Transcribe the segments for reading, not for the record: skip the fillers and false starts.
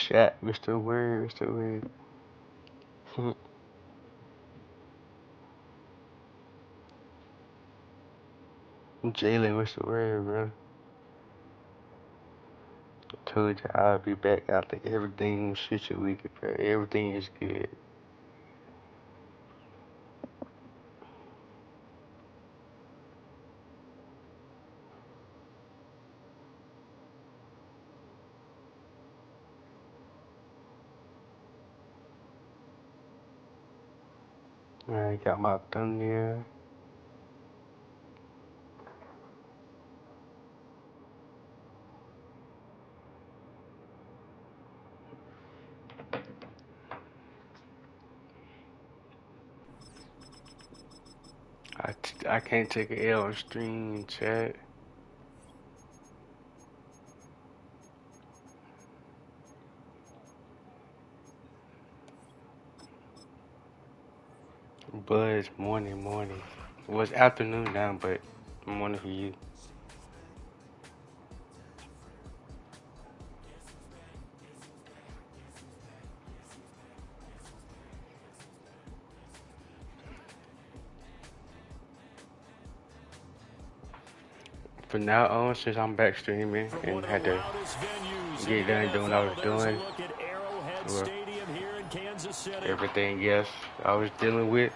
Shaq, Mr. Word, Mr. Word. Jalen, Mr. Word, bro. Told you I'll be back after everything situated, bro. Everything is good. I got my thumb here. I can't take an L on stream, chat. Buzz, morning. It was afternoon now, but morning for you. From now on, since I'm back streaming and had to get done doing what I was doing, well, everything else I was dealing with,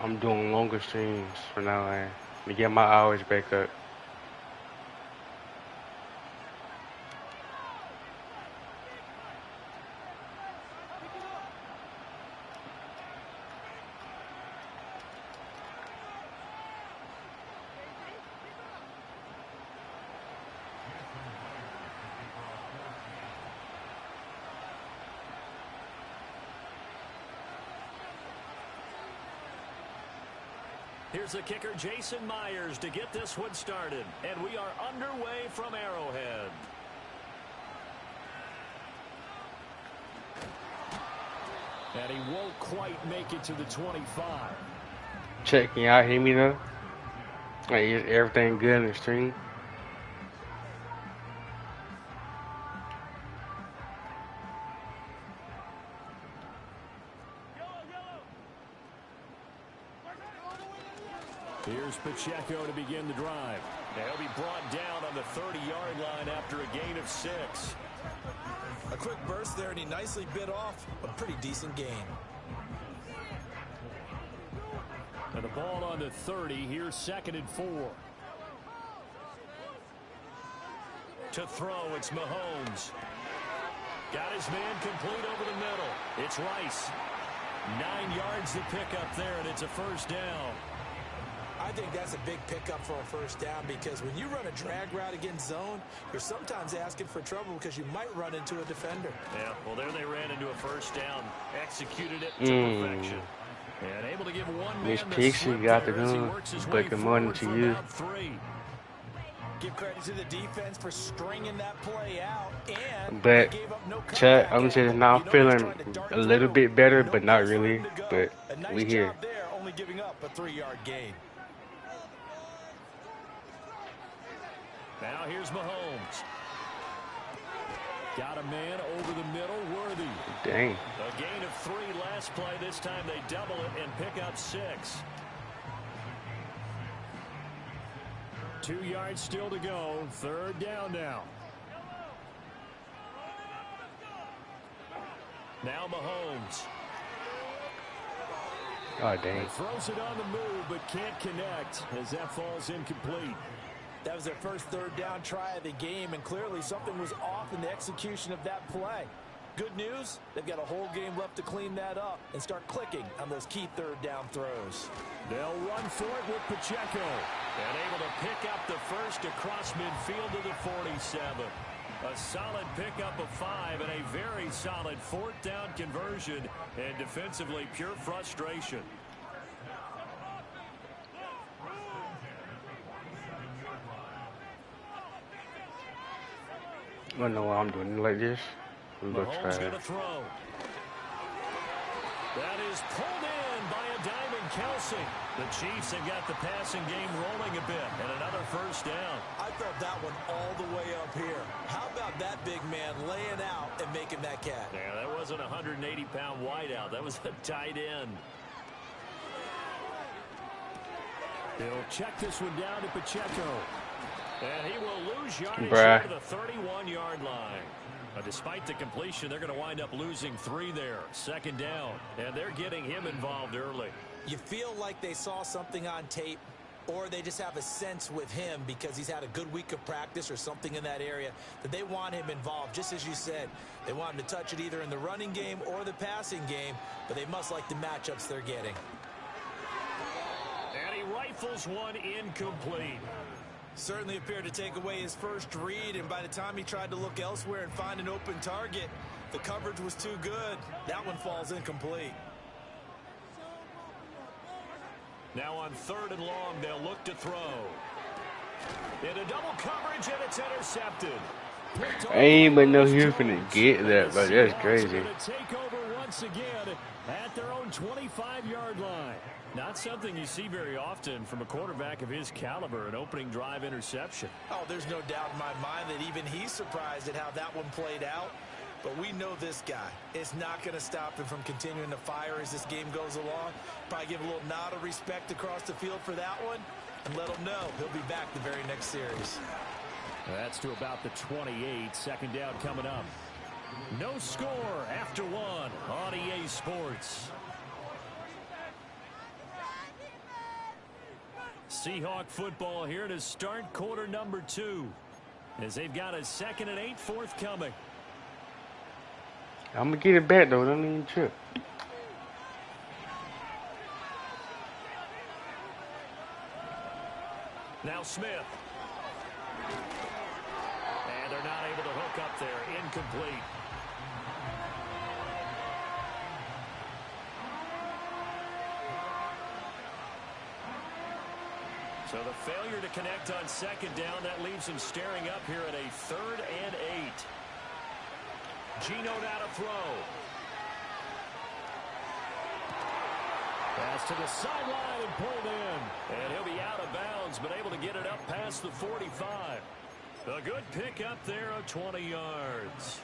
I'm doing longer streams from now on to get my hours back up. Here's the kicker, Jason Myers, to get this one started. And we are underway from Arrowhead. And he won't quite make it to the 25. Check, can y'all hear me though? Like, is everything good in the stream? Here's Pacheco to begin the drive. Now he'll be brought down on the 30-yard line after a gain of 6. A quick burst there, and he nicely bit off a pretty decent gain. And the ball on the 30. Here's 2nd and 4. To throw, it's Mahomes. Got his man complete over the middle. It's Rice. 9 yards to pick up there, and it's a first down. I think that's a big pickup for a first down because when you run a drag route against zone, you're sometimes asking for trouble because you might run into a defender. Yeah, well, there they ran into a first down, executed it to perfection. And able to give one man Miss the Pixie slip got there the as he gun, works his way but good morning forward to for you. about 3. Give credit to the defense for stringing that play out, and But, gave up no chat, comeback I'm just angle. now You know feeling he's trying to dart a little through. bit better, No but not place for really. him to go. But A nice we here. job there, only giving up a 3-yard gain. Now here's Mahomes. Got a man over the middle, Worthy. Dang. A gain of 3 last play. This time they double it and pick up 6. 2 yards still to go. 3rd down now. Now Mahomes. Oh, dang. He throws it on the move, but can't connect as that falls incomplete. That was their first 3rd down try of the game, and clearly something was off in the execution of that play. Good news, they've got a whole game left to clean that up and start clicking on those key 3rd down throws. They'll run for it with Pacheco. And able to pick up the first across midfield to the 47. A solid pickup of 5 and a very solid 4th down conversion. And defensively, pure frustration. I don't know why I'm doing it like this. We go Mahomes try going it. to throw. That is pulled in by a diving Kelsey. The Chiefs have got the passing game rolling a bit, and another first down. I felt that one all the way up here. How about that big man laying out and making that catch? Yeah, that wasn't a 180-pound wideout. That was a tight end. He'll check this one down to Pacheco. And he will lose yardage to the 31-yard line. But despite the completion, they're going to wind up losing 3 there. Second down. And they're getting him involved early. You feel like they saw something on tape, or they just have a sense with him because he's had a good week of practice or something in that area that they want him involved. Just as you said, they want him to touch it either in the running game or the passing game, but they must like the matchups they're getting. And he rifles one incomplete. Certainly appeared to take away his first read, and by the time he tried to look elsewhere and find an open target, the coverage was too good. That one falls incomplete. Now on 3rd and long, they'll look to throw. Into double coverage, and it's intercepted. I ain't even know he was going to get that, but that's crazy. Take over once again at their own 25-yard line. Not something you see very often from a quarterback of his caliber, an opening drive interception. Oh, there's no doubt in my mind that even he's surprised at how that one played out. But we know this guy is not going to stop him from continuing to fire as this game goes along. Probably give a little nod of respect across the field for that one and let him know he'll be back the very next series. That's to about the 28. Second down coming up. No score after 1 on EA Sports. Seahawk football here to start quarter number 2 as they've got a 2nd and 8 forthcoming. I'm going to get it back, though. Don't even trip. Now Smith. And they're not able to hook up there. Incomplete. So the failure to connect on 2nd down, that leaves him staring up here at a 3rd and 8. Gino now to throw. Pass to the sideline and pulled in. And he'll be out of bounds, but able to get it up past the 45. A good pick up there of 20 yards.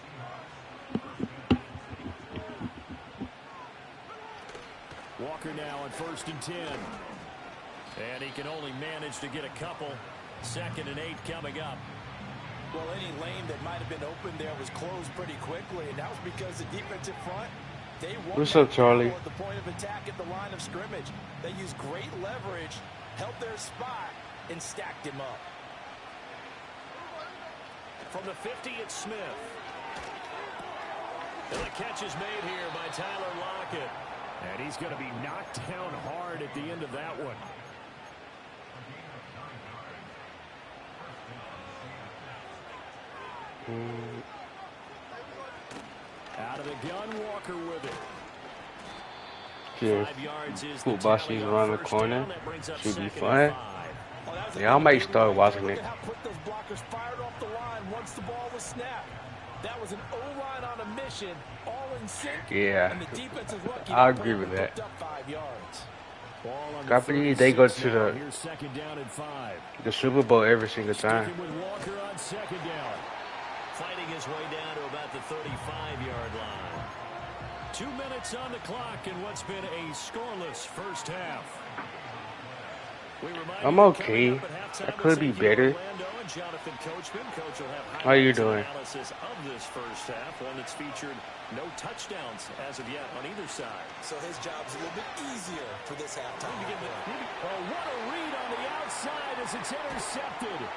Walker now on 1st and 10. And he can only manage to get a couple. 2nd and 8 coming up. Well, any lane that might have been open there was closed pretty quickly, and that was because the defensive front, they won. What's up, Charlie? At the point of attack at the line of scrimmage. They used great leverage, held their spot, and stacked him up. From the 50, it's Smith. And the catch is made here by Tyler Lockett. And he's going to be knocked down hard at the end of that one. Out of the gun, Walker with it. Yeah, 5 yards is football the season tally around the on 1st corner. down. That brings up Should be 2nd and fun. 5. Yeah, I might start watching it. Look at how quick those blockers fired off the line once the ball was snapped. That was an O-line on a mission, all in sync. Yeah, And the defense is lucky. I agree with that. Picked up 5 yards. I believe they go to the Here's 2nd down and 5. Super Bowl every single time. Sticking with Walker on 2nd down. Fighting his way down to about the 35-yard line. 2 minutes on the clock in what's been a scoreless first half. I'm okay. I could be better. How you doing? Analysis of this first half, one that's featured no touchdowns as of yet on either side. So his job's a little bit easier for this halftime. Oh, what a read on the outside as it's intercepted.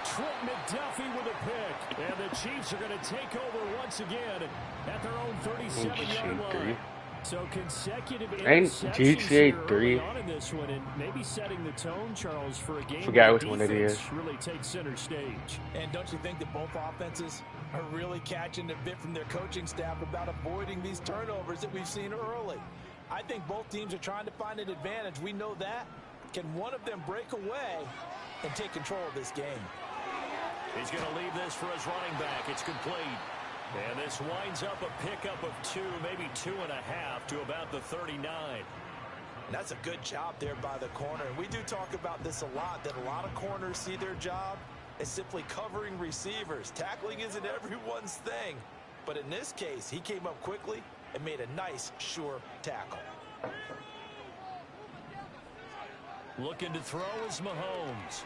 Trent McDuffie with a pick. And the Chiefs are going to take over once again at their own 37-yard line. So consecutive GTA 3. on in this one, and maybe setting the tone, Charles, for a game. Forgot which one it is. Really takes center stage. And don't you think that both offenses are really catching a bit from their coaching staff about avoiding these turnovers that we've seen early? I think both teams are trying to find an advantage. We know that. Can one of them break away and take control of this game? He's going to leave this for his running back. It's complete. And this winds up a pickup of 2, maybe 2.5 to about the 39. And that's a good job there by the corner. And we do talk about this a lot, that a lot of corners see their job as simply covering receivers. Tackling isn't everyone's thing. But in this case, he came up quickly and made a nice, sure tackle. Looking to throw is Mahomes.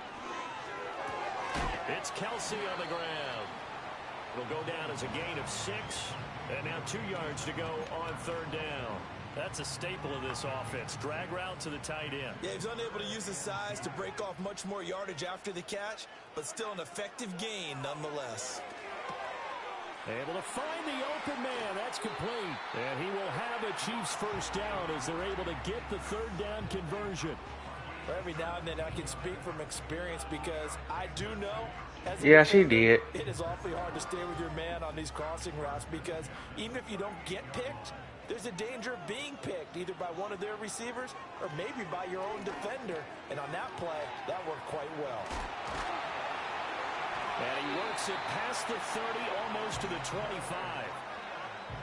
It's Kelsey on the ground. It'll go down as a gain of 6. And now 2 yards to go on 3rd down. That's a staple of this offense. Drag route to the tight end. Yeah, he's unable to use his size to break off much more yardage after the catch, but still an effective gain nonetheless. Able to find the open man. That's complete. And he will have a Chiefs first down as they're able to get the 3rd down conversion. Every now and then I can speak from experience because I do know. Yeah, she did. It is awfully hard to stay with your man on these crossing routes because even if you don't get picked, there's a danger of being picked either by one of their receivers or maybe by your own defender. And on that play, that worked quite well. And he works it past the 30, almost to the 25.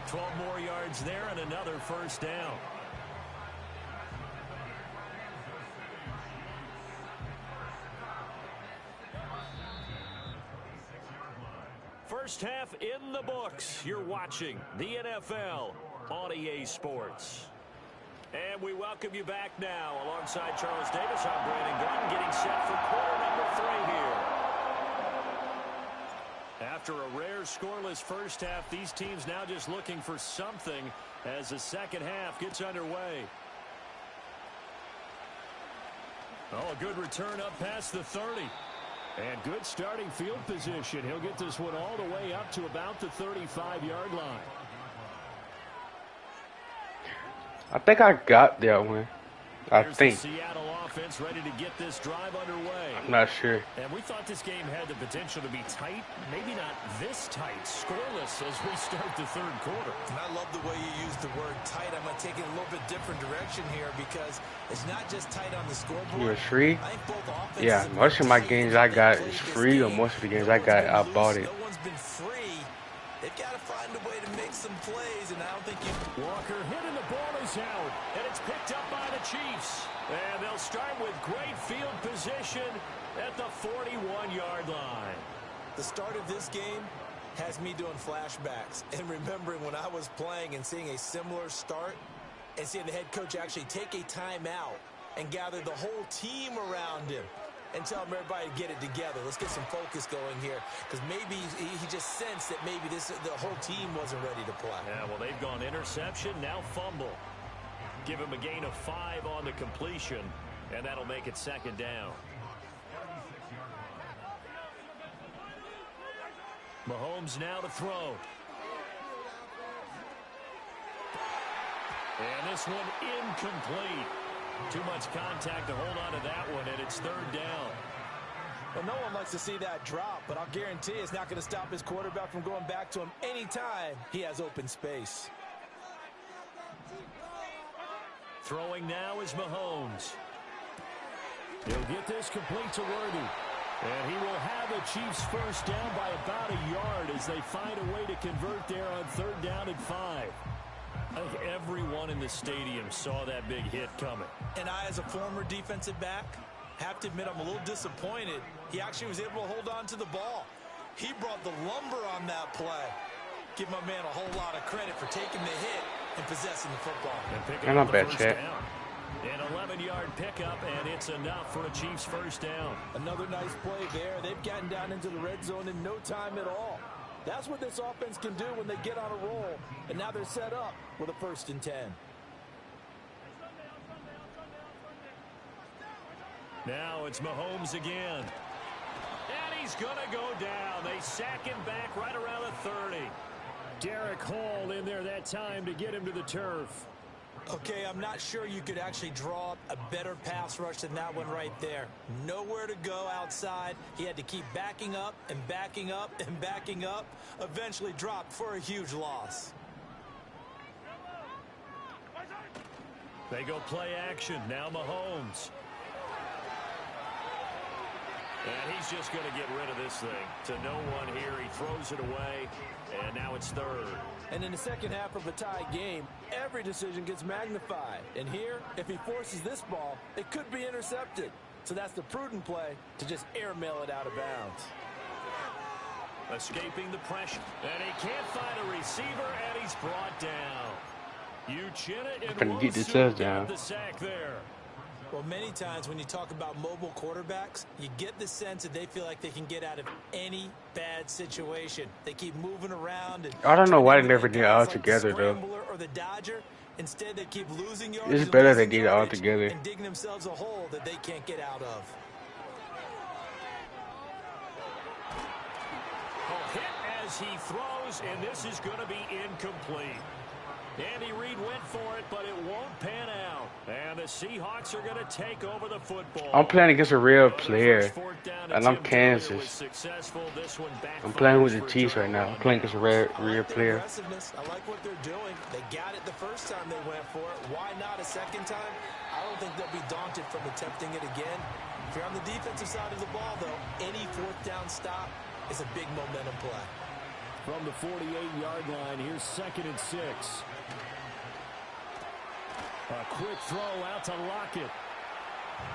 12 more yards there and another first down. First half in the books. You're watching the NFL on EA Sports. And we welcome you back now. Alongside Charles Davis, I'm Brandon Gunn, getting set for quarter number 3 here. After a rare scoreless first half, these teams now just looking for something as the second half gets underway. Oh, a good return up past the 30. And good starting field position. He'll get this one all the way up to about the 35-yard line. I think I got that one. I think. The Seattle offense ready to get this drive underway. I'm not sure. And we thought this game had the potential to be tight. Maybe not this tight. Scoreless as we start the 3rd quarter. And I love the way you use the word tight. I'm going to take it a little bit different direction here because it's not just tight on the scoreboard. You was free? I think both offenses. Yeah, most of my games I got is free, or most of the games I got, I bought it. No one's been free. They've got to find a way to make some plays, and I don't think you... Walker hitting the ball is out, and it's picked up by the Chiefs. And they'll start with great field position at the 41-yard line. The start of this game has me doing flashbacks and remembering when I was playing and seeing a similar start and seeing the head coach actually take a timeout and gather the whole team around him and tell him everybody to get it together. Let's get some focus going here because maybe he just sensed that maybe the whole team wasn't ready to play. Yeah, well, they've gone interception, now fumble. Give him a gain of 5 on the completion, and that'll make it 2nd down. Mahomes now to throw. And this one incomplete. Too much contact to hold on to that one, and it's 3rd down. Well, no one likes to see that drop, but I'll guarantee it's not going to stop his quarterback from going back to him anytime he has open space. Throwing now is Mahomes. He'll get this complete to Worthy. And he will have the Chiefs first down by about a yard as they find a way to convert there on 3rd down and 5. I think everyone in the stadium saw that big hit coming. And I, as a former defensive back, have to admit I'm a little disappointed. He actually was able to hold on to the ball. He brought the lumber on that play. Give my man a whole lot of credit for taking the hit and possessing the football. And not bad, Chet. An 11-yard pickup, and it's enough for a Chiefs first down. Another nice play there. They've gotten down into the red zone in no time at all. That's what this offense can do when they get on a roll. And now they're set up with a 1st and 10. Now it's Mahomes again. And he's going to go down. They sack him back right around the 30. Derek Hall in there that time to get him to the turf. Okay, I'm not sure you could actually draw a better pass rush than that one right there. Nowhere to go outside. He had to keep backing up and backing up and backing up. Eventually dropped for a huge loss. They go play action. Now Mahomes. And he's just going to get rid of this thing. To no one here, he throws it away, and now it's third. And in the second half of a tie game, every decision gets magnified. And here, if he forces this ball, it could be intercepted. So that's the prudent play to just airmail it out of bounds. Escaping the pressure. And he can't find a receiver, and he's brought down. Uchenna and Get the Wosu touchdown. got the sack there. Well, many times when you talk about mobile quarterbacks, you get the sense that they feel like they can get out of any bad situation. They keep moving around. And I don't know why they turning never into did it all guys like the together though. Scrambler or the Dodger. Instead, they keep losing yards. It's and better they losing did it all yardage together. and digging themselves a hole that they can't get out of. A hit as he throws, and this is going to be incomplete. Andy Reid went for it, but it won't pan out. And the Seahawks are going to take over the football. I'm playing against a real player, and I'm Kansas. I'm playing with the Chiefs right now. I'm playing against a real player. I like what they're doing. They got it the first time they went for it. Why not a second time? I don't think they'll be daunted from attempting it again. If you're on the defensive side of the ball, though, any fourth down stop is a big momentum play. From the 48-yard line, here's 2nd and 6. A quick throw out to Lockett.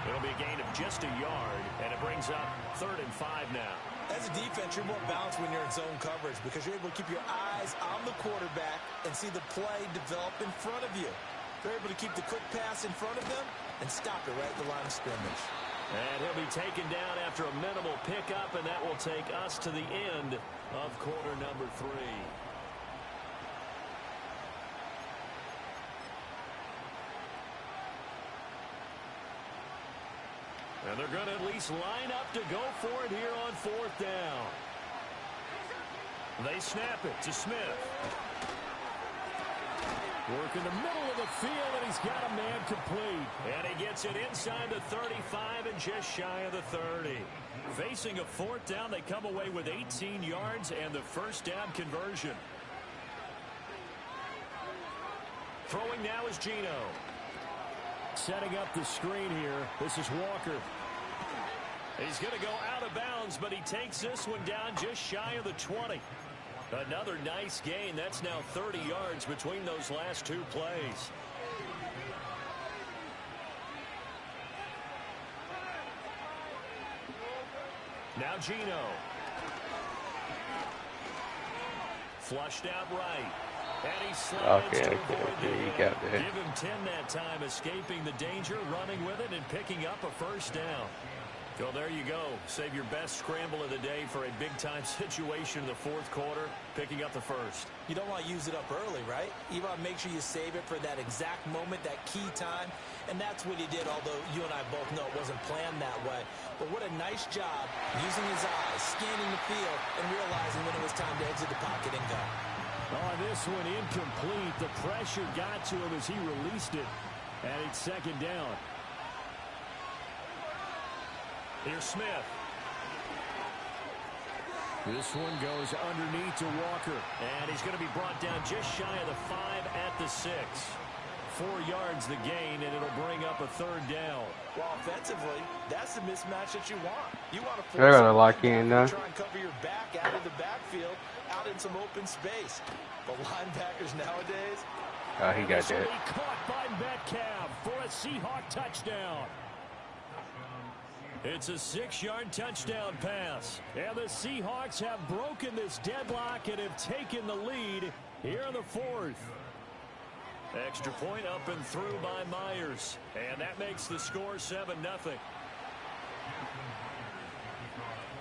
It'll be a gain of just a yard, and it brings up 3rd and 5 now. As a defense, you're more balanced when you're in zone coverage because you're able to keep your eyes on the quarterback and see the play develop in front of you. They're able to keep the quick pass in front of them and stop it right at the line of scrimmage. And he'll be taken down after a minimal pickup, and that will take us to the end of quarter number 3. And they're going to at least line up to go for it here on 4th down. They snap it to Smith. Work in the middle of the field, and he's got a man complete. And he gets it inside the 35 and just shy of the 30. Facing a 4th down, they come away with 18 yards and the first down conversion. Throwing now is Geno. Setting up the screen here. This is Walker. He's going to go out of bounds, but he takes this one down just shy of the 20. Another nice gain. That's now 30 yards between those last 2 plays. Now Geno. Flushed out right. And he slides to avoid the you got that. Give him 10 that time, escaping the danger, running with it, and picking up a first down. So there you go. Save your best scramble of the day for a big-time situation in the 4th quarter, picking up the first. You don't want to use it up early, right? You want to make sure you save it for that exact moment, that key time. And that's what he did, although you and I both know it wasn't planned that way. But what a nice job using his eyes, scanning the field, and realizing when it was time to exit the pocket and go. On this one, incomplete. The pressure got to him as he released it. And it's 2nd down. Here's Smith. This one goes underneath to Walker. And he's going to be brought down just shy of the 5 at the 6. 4 yards the gain, and it'll bring up a 3rd down. Well, offensively, that's the mismatch that you want. You want to They're gonna lock in now. try and cover your back out of the backfield, out in some open space. But linebackers nowadays. Oh, he got that. Caught by Metcalf for a Seahawk touchdown. It's a 6-yard touchdown pass. And the Seahawks have broken this deadlock and have taken the lead here in the 4th. Extra point up and through by Myers. And that makes the score 7-0.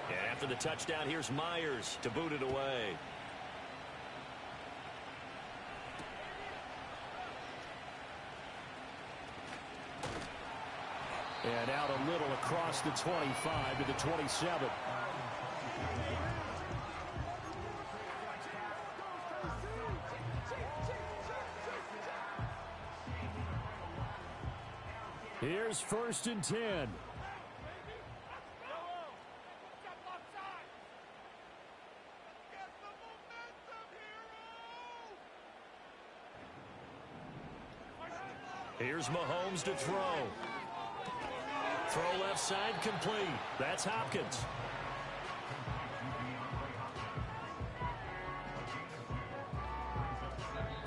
And after the touchdown, here's Myers to boot it away. And out a little across the 25 to the 27. Here's 1st and 10. Here's Mahomes to throw. Throw left side complete. That's Hopkins.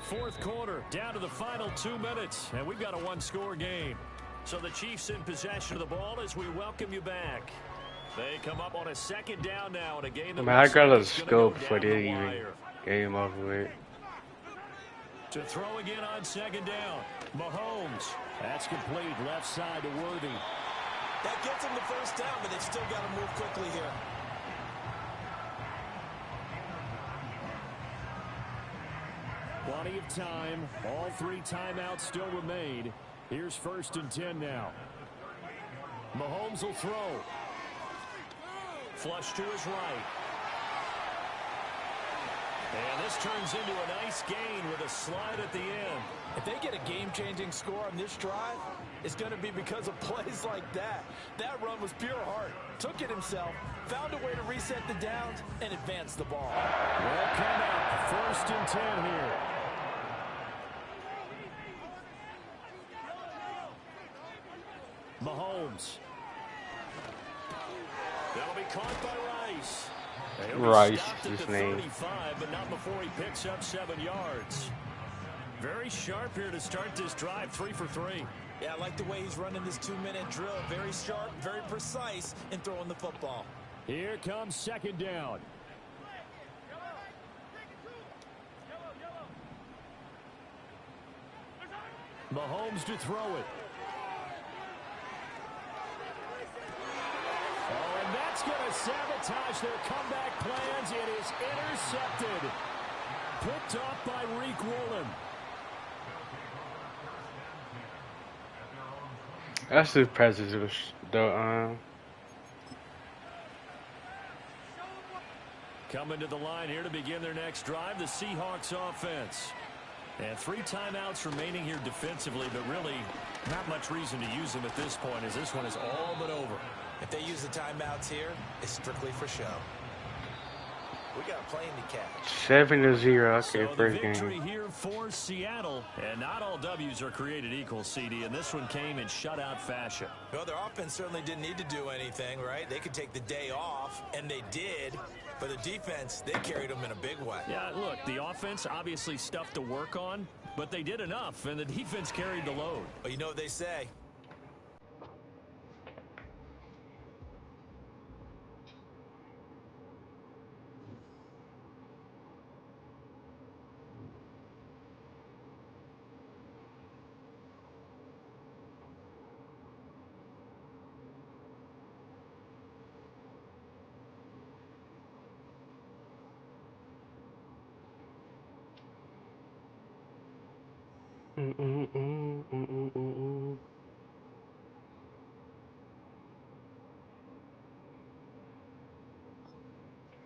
Fourth quarter, down to the final 2 minutes, and we've got a one-score game. So the Chiefs in possession of the ball as we welcome you back. They come up on a second down now in a game that Man, I got a it's gonna scope go for down this the even wire. game over with. To throw again on second down. Mahomes. That's complete. Left side to Worthy. That gets him the first down, but they've still got to move quickly here. Plenty of time. All 3 timeouts still remain. Here's 1st and 10 now. Mahomes will throw. Flush to his right. And this turns into a nice gain with a slide at the end. If they get a game-changing score on this drive, it's going to be because of plays like that. That run was pure heart. Took it himself, found a way to reset the downs, and advance the ball. Well, come up. 1st and 10 here. Mahomes. That'll be caught by Rice. Rice, His his name. 35, but not before he picks up 7 yards. Very sharp here to start this drive, 3 for 3. Yeah, I like the way he's running this 2-minute drill. Very sharp, very precise in throwing the football. Here comes second down. Mahomes to throw it. Oh, and that's going to sabotage their comeback plans. It is intercepted. Picked off by Reek Woolen. That's the president. Coming to the line here to begin their next drive, the Seahawks offense. And 3 timeouts remaining here defensively, but really not much reason to use them at this point as this one is all but over. If they use the timeouts here, it's strictly for show. We got a plane to catch. 7-0. Okay, So the first victory game. here for Seattle. And not all W's are created equal, CD, and this one came in shutout fashion. Well, their offense certainly didn't need to do anything, right? They could take the day off, and they did. But the defense, they carried them in a big way. Yeah, look, the offense obviously stuff to work on, but they did enough, and the defense carried the load. Well, you know what they say.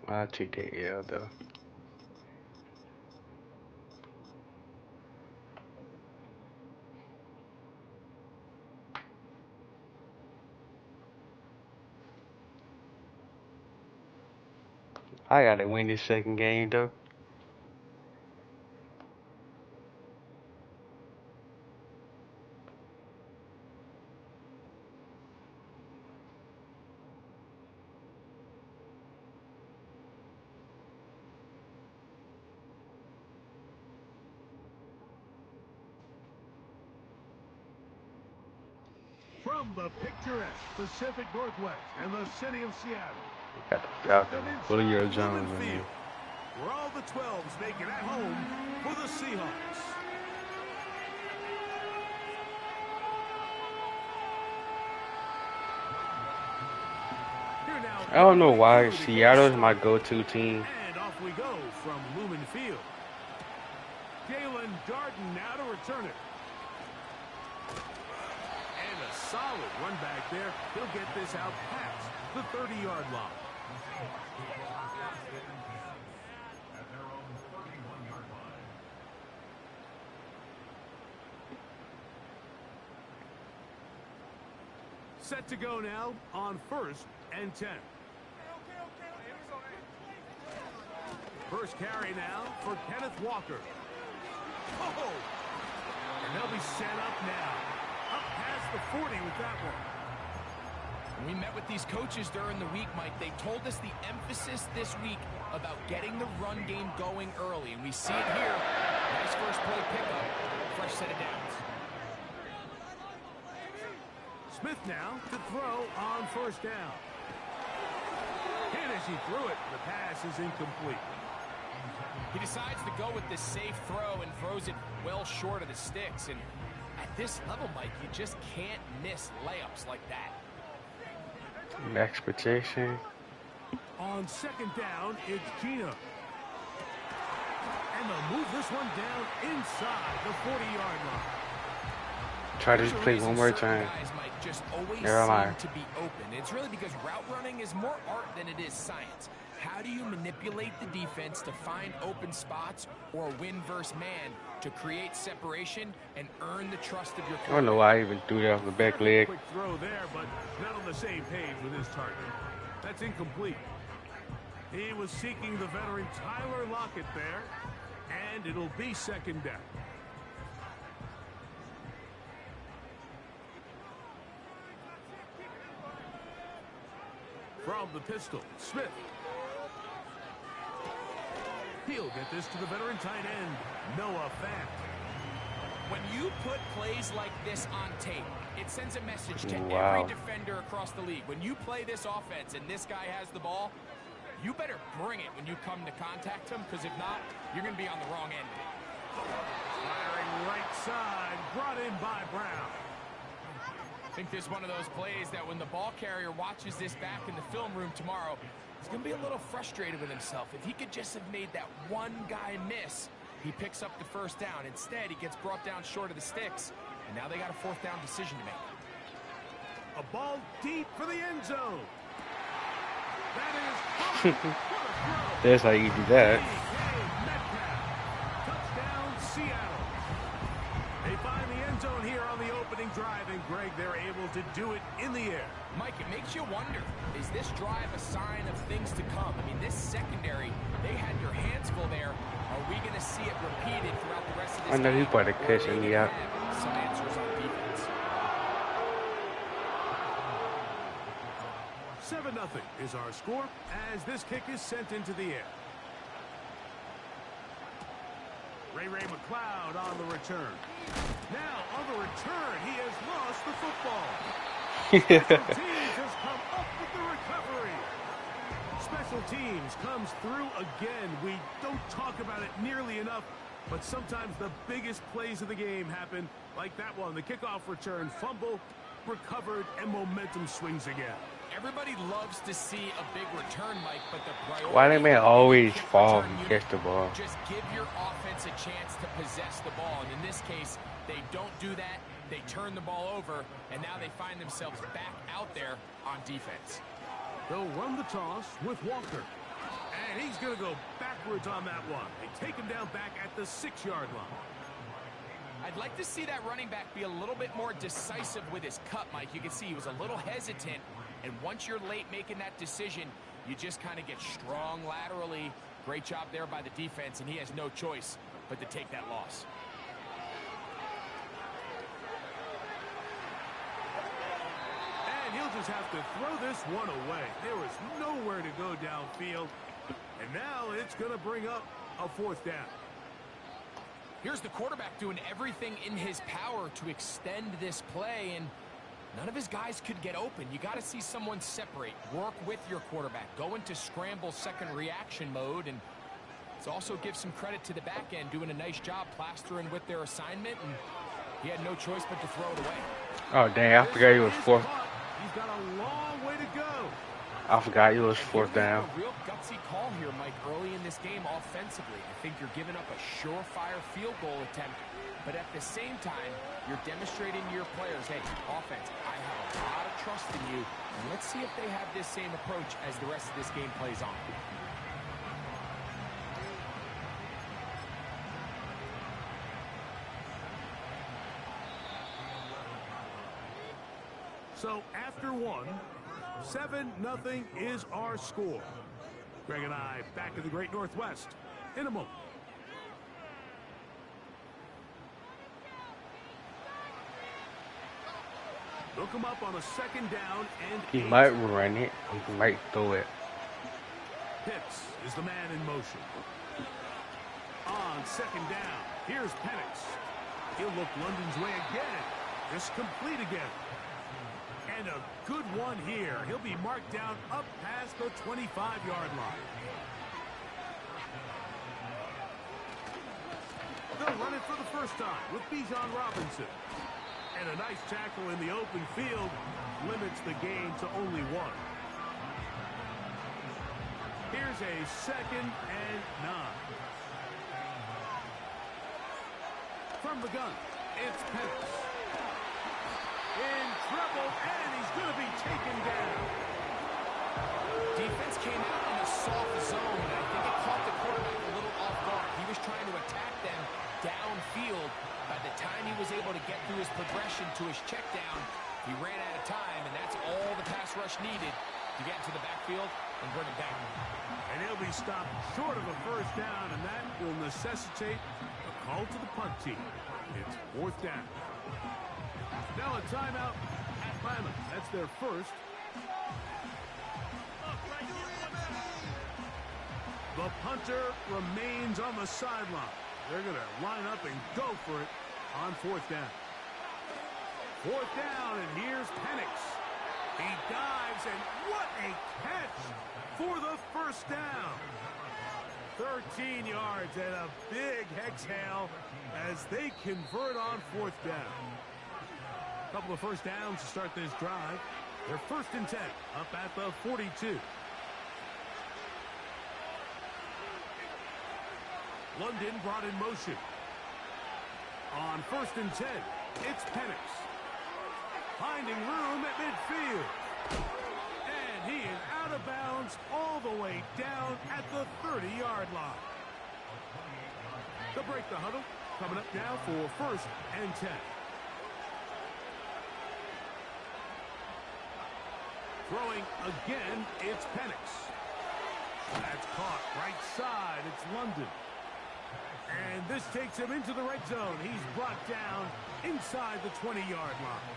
I'll take that L though. I gotta win this second game though. From the picturesque Pacific Northwest and the city of Seattle, Got the Falcons. Julio Jones in Lumen there. Field, where all the 12s make it at home for the Seahawks. Here now, I don't know why Seattle is my go-to team. and off we go from Lumen Field. Jalen Darden now to return it. And a solid run back there. He'll get this out past the 30-yard line. Set to go now on 1st and 10. First carry now for Kenneth Walker. Oh! And they'll be set up now. Up past the 40 with that one. We met with these coaches during the week, Mike. They told us the emphasis this week about getting the run game going early, and we see it here. Nice first play pickup, fresh set of downs. Smith now to throw on first down. And as he threw it, the pass is incomplete. He decides to go with this safe throw and throws it well short of the sticks. And at this level, Mike, you just can't miss layups like that. Max protection. On second down, it's Gina. And they'll move this one down inside the 40-yard line. Try this play one more time. Guys, Mike, just always Never mind. seem to be open. It's really because route running is more art than it is science. How do you manipulate the defense to find open spots or win versus man to create separation and earn the trust of your quarterback? I don't know why I even threw that off the back leg. Quick throw there, but not on the same page with his target. That's incomplete. He was seeking the veteran Tyler Lockett there, and it'll be second down. From the pistol, Smith. He'll get this to the veteran tight end, Noah Fant. When you put plays like this on tape, it sends a message to Wow. every defender across the league. When you play this offense and this guy has the ball, you better bring it when you come to contact him, because if not, you're going to be on the wrong end of it. Firing right side, brought in by Brown. I think this is one of those plays that when the ball carrier watches this back in the film room tomorrow, he's going to be a little frustrated with himself. If he could just have made that one guy miss, he picks up the first down. Instead, he gets brought down short of the sticks, and now they got a fourth down decision to make. A ball deep for the end zone. That is what a throw. That's how you do that. Metcalf. Touchdown, Seattle. They find the end zone here on the opening drive, and Greg, they're able to do it in the air. Mike, it makes you wonder, is this drive a sign of things to come? I mean, this secondary, they had their hands full there. Are we going to see it repeated throughout the rest of this I know game? he's about to Or catch are they me gonna out. have some answers on defense? 7-0 is our score as this kick is sent into the air. Ray McLeod on the return. Now on the return, he has lost the football. Special teams has come up with the recovery. Special teams comes through again. We don't talk about it nearly enough, but sometimes the biggest plays of the game happen like that one. The kickoff return, fumble, recovered, and momentum swings again. Everybody loves to see a big return, Mike, but the priority... Why they man always kick fall return and unit, catch the ball? Just give your offense a chance to possess the ball. And in this case, they don't do that. They turn the ball over, and now they find themselves back out there on defense. They'll run the toss with Walker. And he's going to go backwards on that one. They take him down back at the 6-yard line. I'd like to see that running back be a little bit more decisive with his cut, Mike. You can see he was a little hesitant, and once you're late making that decision, you just kind of get strong laterally. Great job there by the defense, and he has no choice but to take that loss. And he'll just have to throw this one away. There was nowhere to go downfield. And now it's going to bring up a fourth down. Here's the quarterback doing everything in his power to extend this play, and none of his guys could get open. You got to see someone separate, work with your quarterback, go into scramble second reaction mode, and it also gives some credit to the back end doing a nice job plastering with their assignment, and he had no choice but to throw it away. Oh dang, I forgot he was fourth. He's got a long way to go. I forgot he was fourth down. A real gutsy call here, Mike, early in this game offensively. I think you're giving up a surefire field goal attempt, but at the same time, you're demonstrating to your players, hey, offense, I have a lot of trust in you, and let's see if they have this same approach as the rest of this game plays on. So after one, 7-0 is our score. Greg and I back in the Great Northwest in a moment. They'll come up on a second down and He 8. might run it. He might throw it. Pitts is the man in motion. On second down, here's Penix. He'll look London's way again. This complete again. And a good one here. He'll be marked down up past the 25-yard line. They'll run it for the first time with Bijan Robinson. And a nice tackle in the open field limits the gain to only 1. Here's a 2nd and 9. From the gun, it's Penix. In trouble, and he's going to be taken down. Defense came out in a soft zone, and I think it caught the quarterback a little off guard. He was trying to attack them downfield. By the time he was able to get through his progression to his check down, he ran out of time, and that's all the pass rush needed to get into the backfield and bring it down. And he'll be stopped short of a first down, and that will necessitate a call to the punt team. It's 4th down. Now a timeout, Atlanta. That's their first. The punter remains on the sideline. They're going to line up and go for it on 4th down. 4th down, and here's Penix. He dives, and what a catch for the first down. 13 yards and a big exhale as they convert on 4th down. A couple of first downs to start this drive. They're 1st and 10 up at the 42. London brought in motion. On 1st and 10, it's Penix. Finding room at midfield. And he is out of bounds all the way down at the 30-yard line. They'll break the huddle. Coming up now for 1st and 10. Throwing again, it's Penix. That's caught right side. It's London. And this takes him into the red zone. He's brought down inside the 20-yard line.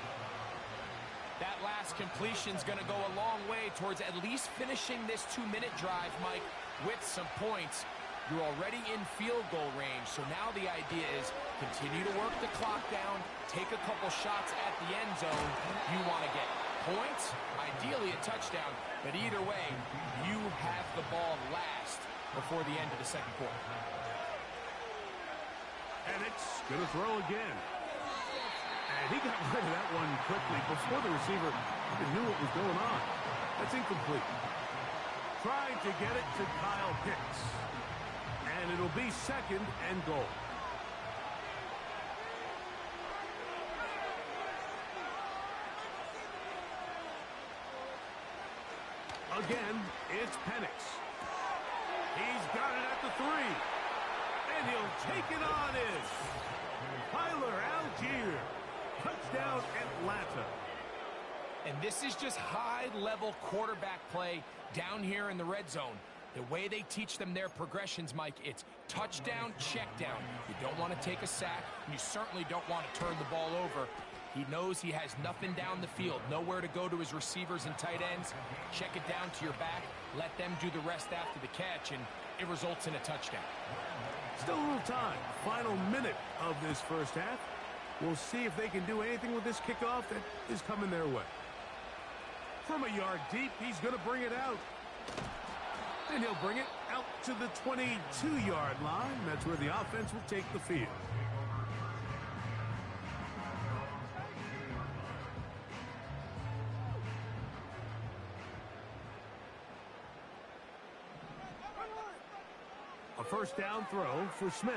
That last completion's going to go a long way towards at least finishing this 2-minute drive, Mike, with some points. You're already in field goal range, so now the idea is continue to work the clock down, take a couple shots at the end zone. You want to get points, ideally a touchdown, but either way, you have the ball last before the end of the second quarter. And it's going to throw again. And he got rid of that one quickly before the receiver even knew what was going on. That's incomplete. Trying to get it to Kyle Pitts. And it'll be 2nd and goal. Again, it's Penix. He's got it at the 3. And he'll take it on in. Tyler Algier. Touchdown, Atlanta. And this is just high-level quarterback play down here in the red zone. The way they teach them their progressions, Mike, it's touchdown, check down. You don't want to take a sack, and you certainly don't want to turn the ball over. He knows he has nothing down the field, nowhere to go to his receivers and tight ends. Check it down to your back, let them do the rest after the catch, and it results in a touchdown. Still a little time. Final minute of this first half. We'll see if they can do anything with this kickoff that is coming their way. From a yard deep, he's going to bring it out. And he'll bring it out to the 22-yard line. That's where the offense will take the field. A first down throw for Smith.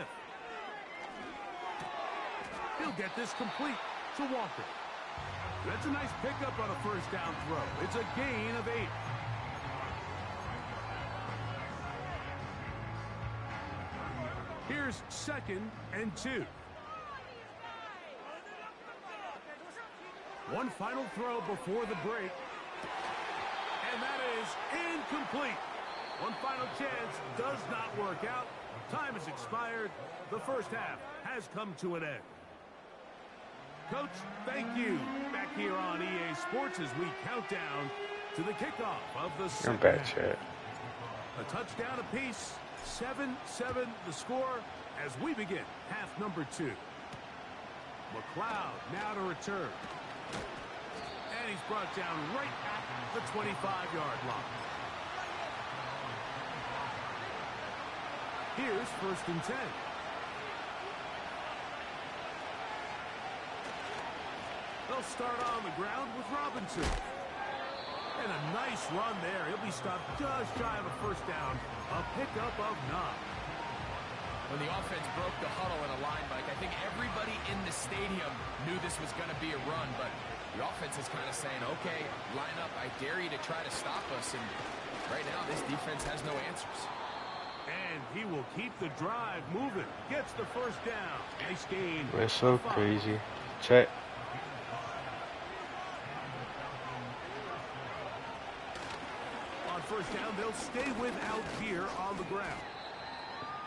He'll get this complete to Walker. That's a nice pickup on a first down throw. It's a gain of 8. Here's 2nd and 2. One final throw before the break. And that is incomplete. One final chance does not work out. Time has expired. The first half has come to an end. Coach, thank you. Back here on EA Sports as we count down to the kickoff of the second back, half. Chad. A touchdown apiece, 7-7 the score as we begin half number 2. McLeod now to return. And he's brought down right at the 25-yard line. Here's 1st and 10. They'll start on the ground with Robinson. And a nice run there. He'll be stopped just shy of a 1st down. A pickup of 9. When the offense broke the huddle in a line, Mike, I think everybody in the stadium knew this was going to be a run, but the offense is kind of saying, okay, line up, I dare you to try to stop us, and right now this defense has no answers. And he will keep the drive moving. Gets the 1st down. Nice gain. That's so crazy. Check. On 1st down, they'll stay without here on the ground.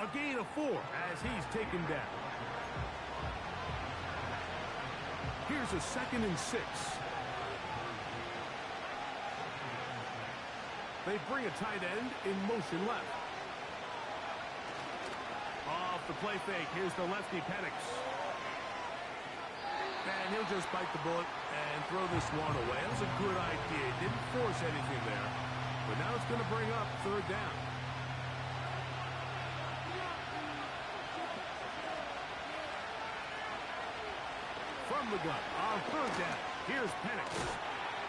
A gain of 4 as he's taken down. Here's a 2nd and 6. They bring a tight end in motion left. Off the play fake, here's the lefty Penix. And he'll just bite the bullet and throw this one away. That was a good idea. Didn't force anything there. But now it's going to bring up 3rd down. From the gun on 3rd down. Here's Penix.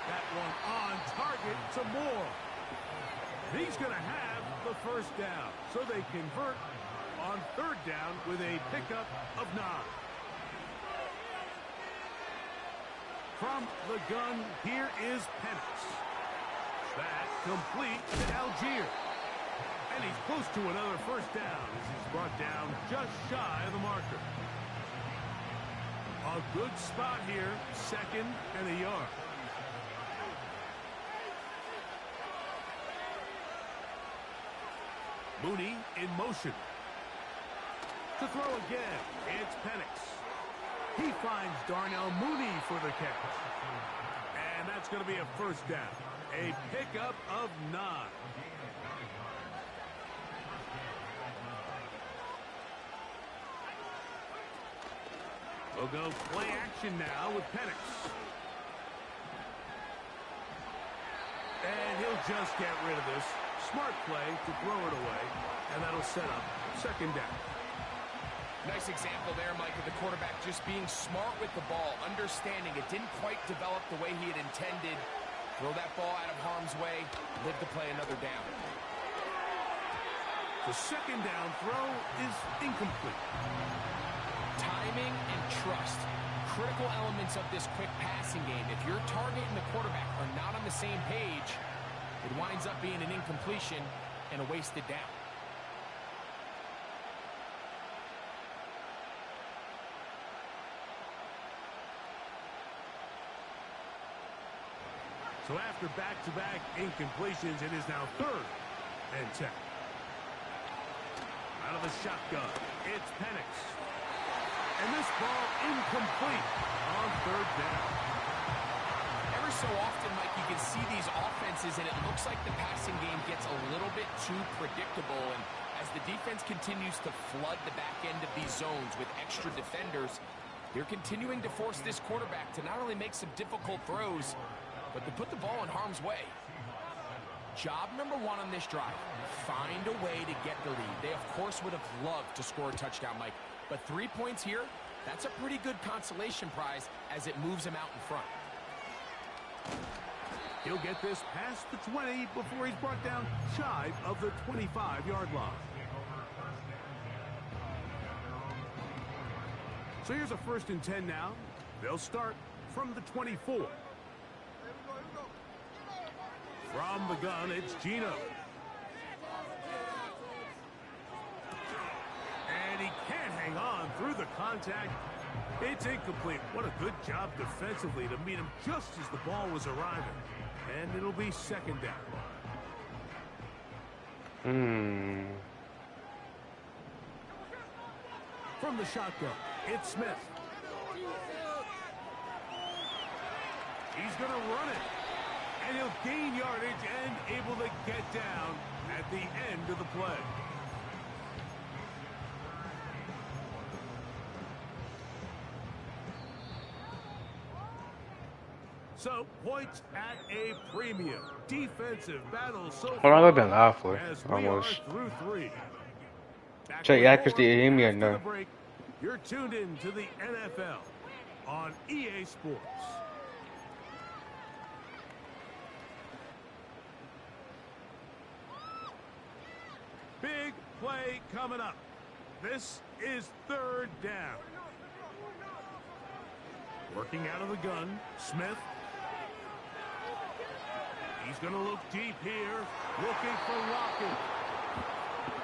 That one on target to Moore. He's going to have the 1st down. So they convert on 3rd down with a pickup of 9. From the gun, here is Penix. That complete to Algier. And he's close to another 1st down as he's brought down just shy of the marker. A good spot here, 2nd and a yard. Mooney in motion. To throw again, it's Penix. He finds Darnell Mooney for the catch. And that's going to be a 1st down. A pickup of 9. We'll go play action now with Penix. And he'll just get rid of this. Smart play to throw it away. And that'll set up 2nd down. Nice example there, Mike, of the quarterback just being smart with the ball, understanding it didn't quite develop the way he had intended. Throw that ball out of harm's way, live to play another down. The 2nd down throw is incomplete. Timing and trust, critical elements of this quick passing game. If your target and the quarterback are not on the same page, it winds up being an incompletion and a wasted down. So after back-to-back incompletions, it is now 3rd and 10. Out of the shotgun, it's Penix. And this ball incomplete on 3rd down. Every so often, Mike, you can see these offenses, and it looks like the passing game gets a little bit too predictable. And as the defense continues to flood the back end of these zones with extra defenders, they're continuing to force this quarterback to not only make some difficult throws, but to put the ball in harm's way. Job number 1 on this drive, find a way to get the lead. They, of course, would have loved to score a touchdown, Mike. But 3 points here, that's a pretty good consolation prize as it moves him out in front. He'll get this past the 20 before he's brought down shy of the 25-yard line. So here's a 1st and 10 now. They'll start from the 24. From the gun, it's Gino. And he can't hang on through the contact. It's incomplete. What a good job defensively to meet him just as the ball was arriving. And it'll be 2nd down. From the shotgun, it's Smith. He's going to run it. And he'll gain yardage and able to get down at the end of the play. So, points at a premium. Defensive battle so How long have I far been live for? as we Almost. are through 3. Back Check with your more accuracy, you hear me or after no? the break. You're tuned in to the NFL on EA Sports. Big play coming up. This is 3rd down. Working out of the gun, Smith. He's going to look deep here, looking for Rocket.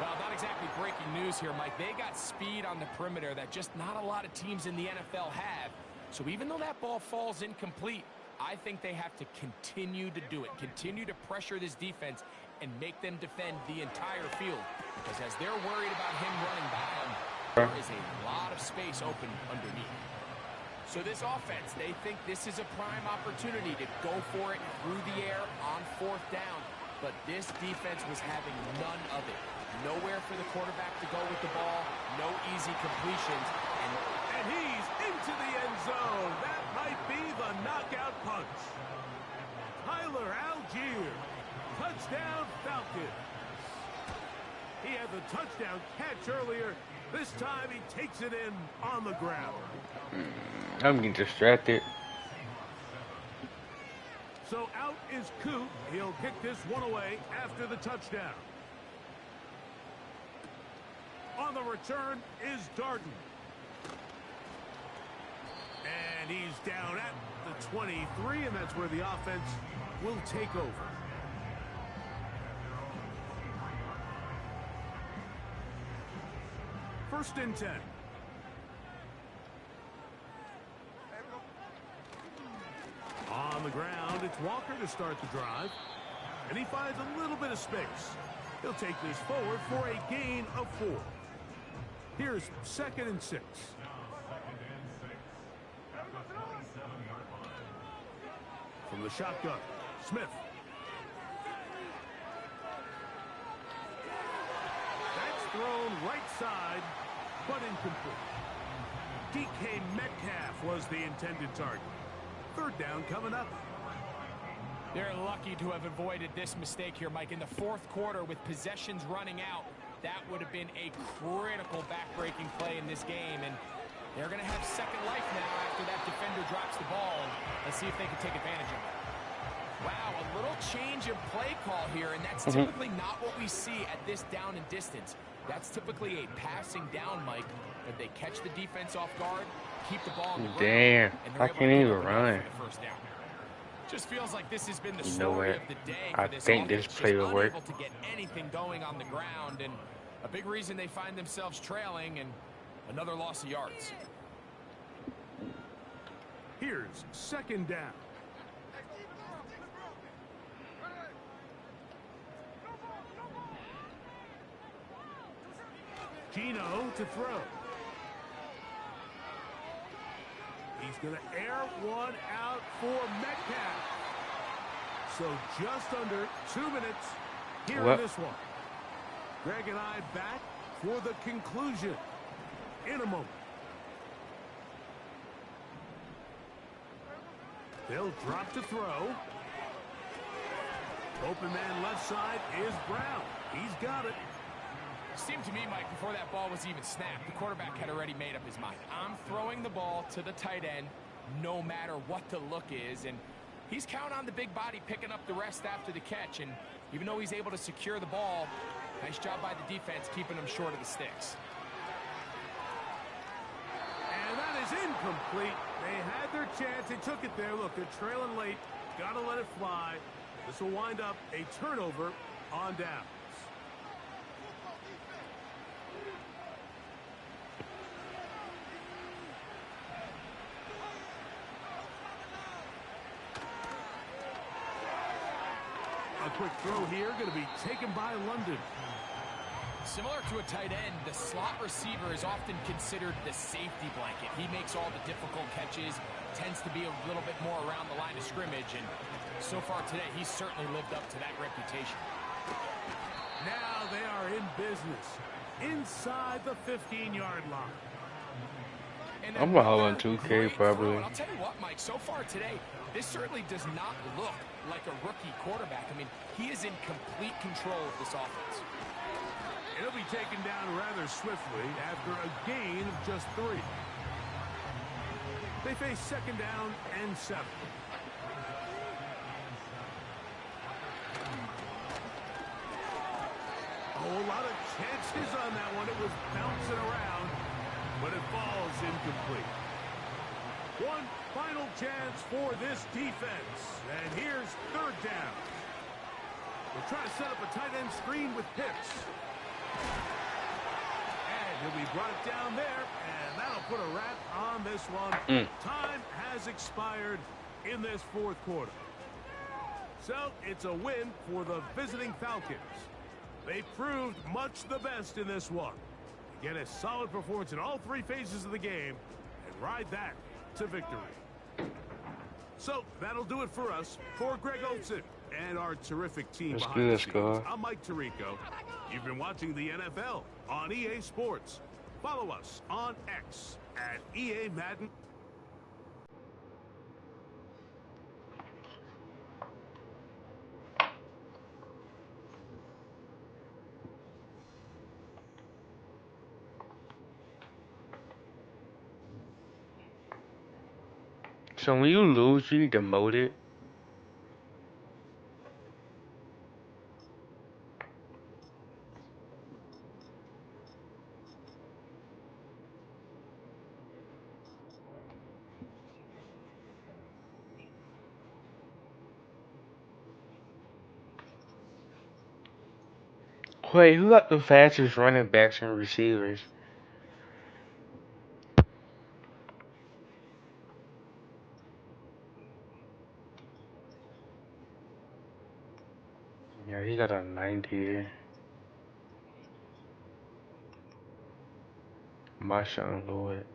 Well, not exactly breaking news here, Mike. They got speed on the perimeter that just not a lot of teams in the NFL have. So even though that ball falls incomplete, I think they have to continue to do it, continue to pressure this defense and make them defend the entire field. Because as they're worried about him running by them, there is a lot of space open underneath. So this offense, they think this is a prime opportunity to go for it through the air on 4th down. But this defense was having none of it. Nowhere for the quarterback to go with the ball. No easy completions. And he's into the end zone. That might be the knockout punch. Tyler Algier. Touchdown Falcons. He had the touchdown catch earlier. This time he takes it in on the ground. I'm getting distracted. So out is Coop. He'll kick this one away after the touchdown. On the return is Darden. And he's down at the 23, and that's where the offense will take over. First and 10. On the ground, it's Walker to start the drive. And he finds a little bit of space. He'll take this forward for a gain of 4. Here's 2nd and 6. From the shotgun, Smith. That's thrown right side, but incomplete. DK Metcalf was the intended target. 3rd down coming up. They're lucky to have avoided this mistake here, Mike. In the 4th quarter, with possessions running out, that would have been a critical back-breaking play in this game. And they're going to have second life now after that defender drops the ball. And let's see if they can take advantage of it. Wow, a little change of play call here, and that's typically not what we see at this down and distance. That's typically a passing down, Mike, but they catch the defense off guard, keep the ball on the Damn, ground, and I can't even run. first down. Just feels like this has been the You know story what? of the day I for this think offense. this play will work. Unable to get anything going on the ground, and a big reason they find themselves trailing and another loss of yards. Here's 2nd down. Gino to throw. He's going to air one out for Metcalf. So just under 2 minutes here in this one. Greg and I back for the conclusion in a moment. They'll drop to throw. Open man left side is Brown. He's got it. Seemed to me, Mike, before that ball was even snapped, the quarterback had already made up his mind. I'm throwing the ball to the tight end no matter what the look is. And he's counting on the big body picking up the rest after the catch. And even though he's able to secure the ball, nice job by the defense keeping him short of the sticks. And that is incomplete. They had their chance. They took it there. Look, they're trailing late. Got to let it fly. This will wind up a turnover on down. A quick throw here, going to be taken by London. Similar to a tight end, the slot receiver is often considered the safety blanket. He makes all the difficult catches, tends to be a little bit more around the line of scrimmage, and so far today, he's certainly lived up to that reputation. Now they are in business, inside the 15-yard line. I'm gonna hold on 2K probably. I'll tell you what, Mike, so far today, this certainly does not look like a rookie quarterback. I mean, he is in complete control of this offense. It'll be taken down rather swiftly after a gain of just 3. They face 2nd down and 7. A whole lot of chances on that one. It was bouncing around, but it falls incomplete. One final chance for this defense, and here's 3rd down. They'll try to set up a tight end screen with Pitts. And he'll be brought down there, and that'll put a wrap on this one. Time has expired in this 4th quarter. So it's a win for the visiting Falcons. They proved much the best in this one. Get a solid performance in all 3 phases of the game and ride that to victory. So that'll do it for us. For Greg Olson and our terrific team behind the scenes, I'm Mike Tirico. You've been watching the NFL on EA Sports. Follow us on X at EA Madden. So when you lose, you get demoted. Wait, who got the fastest running backs and receivers? Yeah, he got a 90. Marshawn Lloyd.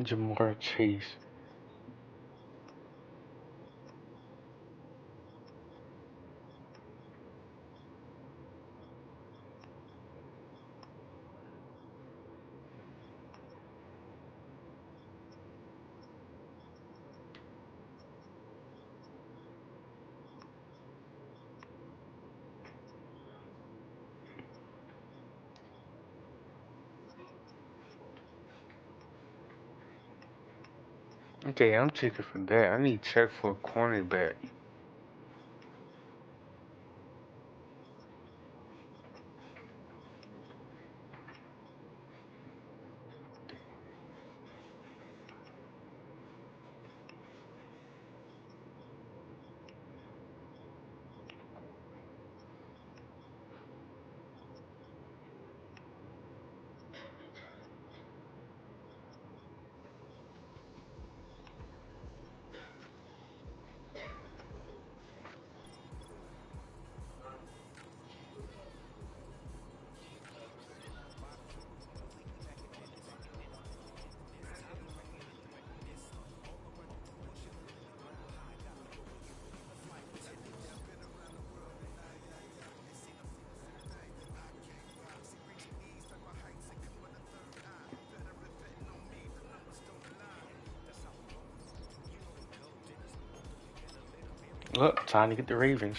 Jamar Chase. Okay, I'm checking for that. I need to check for a cornerback. Look, time to get the Ravens.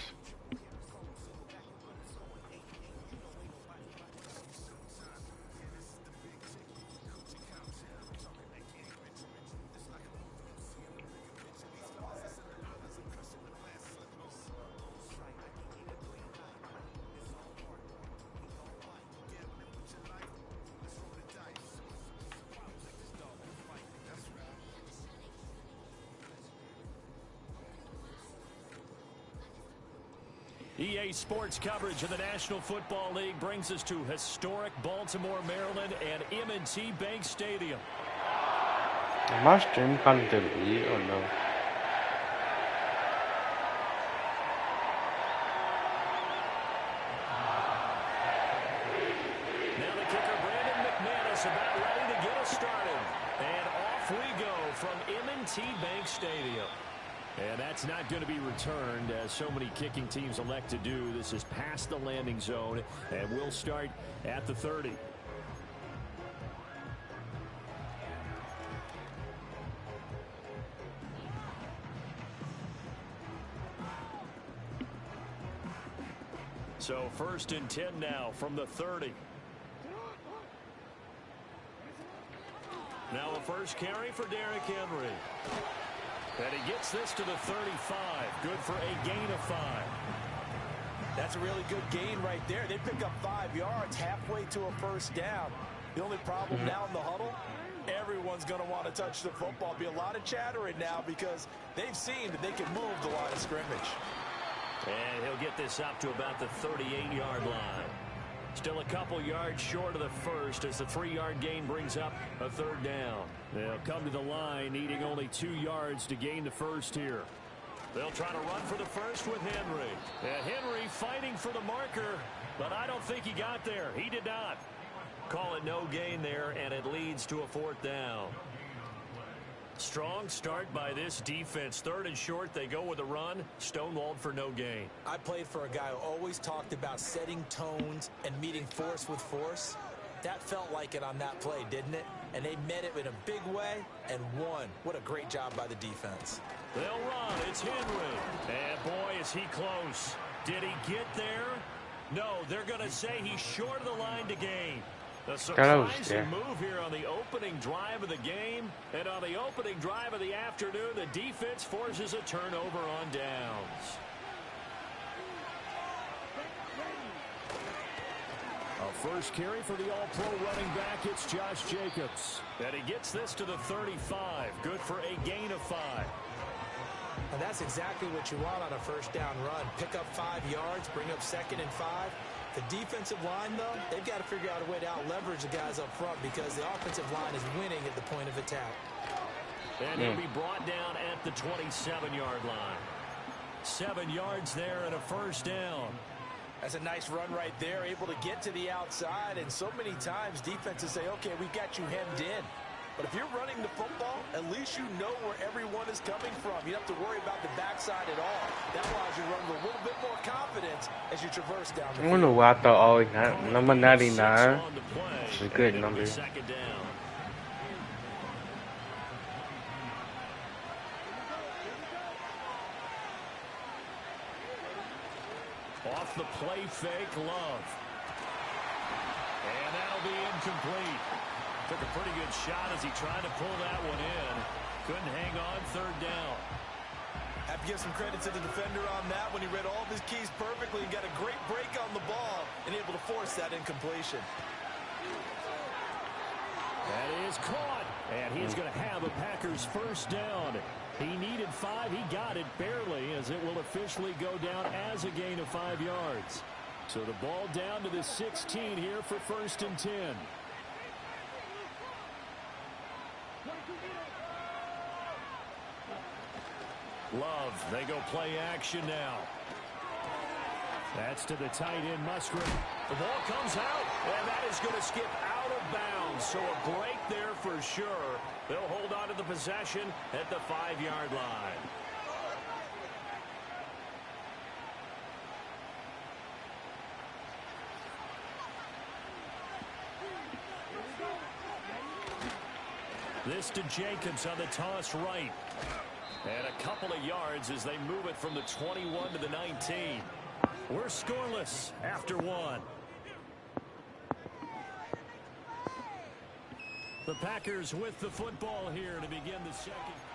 EA Sports coverage of the National Football League brings us to historic Baltimore, Maryland, and M&T Bank Stadium. Am my stream kind of delete or no? Now the kicker, Brandon McManus, about ready to get us started. And off we go from M&T Bank Stadium. And that's not going to be returned, as so many kicking teams elect to do. This is past the landing zone, and we'll start at the 30. So 1st and 10 now from the 30. Now the first carry for Derrick Henry. And he gets this to the 35. Good for a gain of 5. That's a really good gain right there. They pick up 5 yards halfway to a first down. The only problem now in the huddle, everyone's going to want to touch the football. Be a lot of chattering now because they've seen that they can move the line of scrimmage. And he'll get this up to about the 38-yard line. Still a couple yards short of the first as the 3-yard gain brings up a 3rd down. They'll come to the line needing only 2 yards to gain the first here. They'll try to run for the first with Henry. And Henry fighting for the marker, but I don't think he got there. He did not. Call it no gain there, and it leads to a 4th down. Strong start by this defense. 3rd and short, they go with a run. Stonewalled for no gain. I played for a guy who always talked about setting tones and meeting force with force. That felt like it on that play, didn't it? And they met it in a big way and won. What a great job by the defense. They'll run. It's Henry. And boy, is he close. Did he get there? No, they're going to say he's short of the line to gain. A surprising move here on the opening drive of the game. And on the opening drive of the afternoon, the defense forces a turnover on downs. A first carry for the all-pro running back, it's Josh Jacobs. And he gets this to the 35. Good for a gain of 5. And that's exactly what you want on a first down run. Pick up 5 yards, bring up 2nd and 5. The defensive line, though, they've got to figure out a way to out-leverage the guys up front because the offensive line is winning at the point of attack. And he'll be brought down at the 27-yard line. 7 yards there and a first down. That's a nice run right there, able to get to the outside. And so many times defenses say, okay, we've got you hemmed in. But if you're running the football, at least you know where everyone is coming from. You don't have to worry about the backside at all. That allows you to run with a little bit more confidence as you traverse down the field. I don't know why I thought always number 99 is a good number. Second down. Off the play fake, Love. And that'll be incomplete. Took a pretty good shot as he tried to pull that one in. Couldn't hang on. 3rd down. Have to give some credit to the defender on that when he read all of his keys perfectly and got a great break on the ball and able to force that incompletion. That is caught. And he's going to have a Packers first down. He needed 5. He got it barely as it will officially go down as a gain of 5 yards. So the ball down to the 16 here for 1st and 10. Love, they go play action now. That's to the tight end, Musgrave. The ball comes out, and that is going to skip out of bounds. So a break there for sure. They'll hold on to the possession at the 5-yard line. This to Jacobs on the toss right. And a couple of yards as they move it from the 21 to the 19. We're scoreless after one. The Packers with the football here to begin the second.